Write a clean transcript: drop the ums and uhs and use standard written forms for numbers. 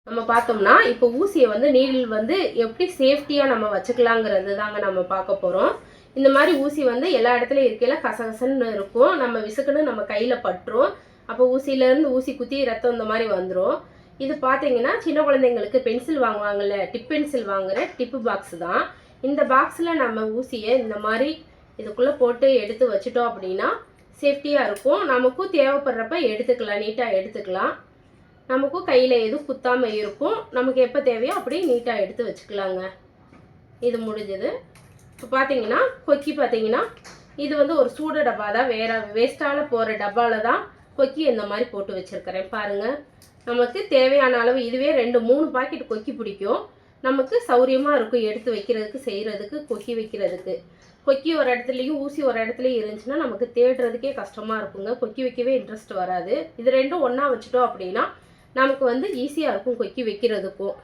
நம்ம பார்த்தோம்னா இப்போ ஊசியை வந்து நீடில் வந்து எப்படி சேஃப்டியாக நம்ம வச்சுக்கலாங்கிறது தாங்க நம்ம பார்க்க போகிறோம். இந்த மாதிரி ஊசி வந்து எல்லா இடத்துலையும் இருக்கையில் கசகசன்னு இருக்கும். நம்ம விசுக்குன்னு நம்ம கையில் பட்டுரும். அப்போ ஊசியிலேருந்து ஊசி குத்தி ரத்தம் இந்த மாதிரி வந்துடும். இது பார்த்தீங்கன்னா சின்ன குழந்தைங்களுக்கு பென்சில் வாங்குவாங்கள்ல, டிப் பென்சில் வாங்குகிற டிப்பு பாக்ஸ் தான். இந்த பாக்ஸில் நம்ம ஊசியை இந்த மாதிரி இதுக்குள்ளே போட்டு எடுத்து வச்சிட்டோம் அப்படின்னா சேஃப்டியாக இருக்கும். நமக்கும் தேவைப்படுறப்ப எடுத்துக்கலாம், நீட்டாக எடுத்துக்கலாம். நமக்கும் கையில் எதுவும் குத்தாமல் இருக்கும். நமக்கு எப்போ தேவையோ அப்படியே நீட்டாக எடுத்து வச்சுக்கலாங்க. இது முடிஞ்சது. இப்போ பார்த்தீங்கன்னா கொக்கி பார்த்தீங்கன்னா இது வந்து ஒரு சூட டப்பா தான், வேறு வேஸ்ட்டால் போகிற டப்பாவில் தான் கொக்கி இந்த மாதிரி போட்டு வச்சுருக்கிறேன் பாருங்கள். நமக்கு தேவையான அளவு இதுவே 2-3 பாக்கெட் கொக்கி பிடிக்கும். நமக்கு சௌரியமாக இருக்கும் எடுத்து வைக்கிறதுக்கு, செய்கிறதுக்கு, கொக்கி வைக்கிறதுக்கு. கொக்கி ஒரு இடத்துலையும் ஊசி ஒரு இடத்துலையும் இருந்துச்சுன்னா நமக்கு தேடுறதுக்கே கஷ்டமாக இருக்குங்க. கொக்கி வைக்கவே இன்ட்ரெஸ்ட் வராது. இது ரெண்டும் ஒன்றா வச்சுட்டோம் அப்படின்னா நமக்கு வந்து ஈஸியாக இருக்கும் கொக்கி வைக்கிறதுக்கும்.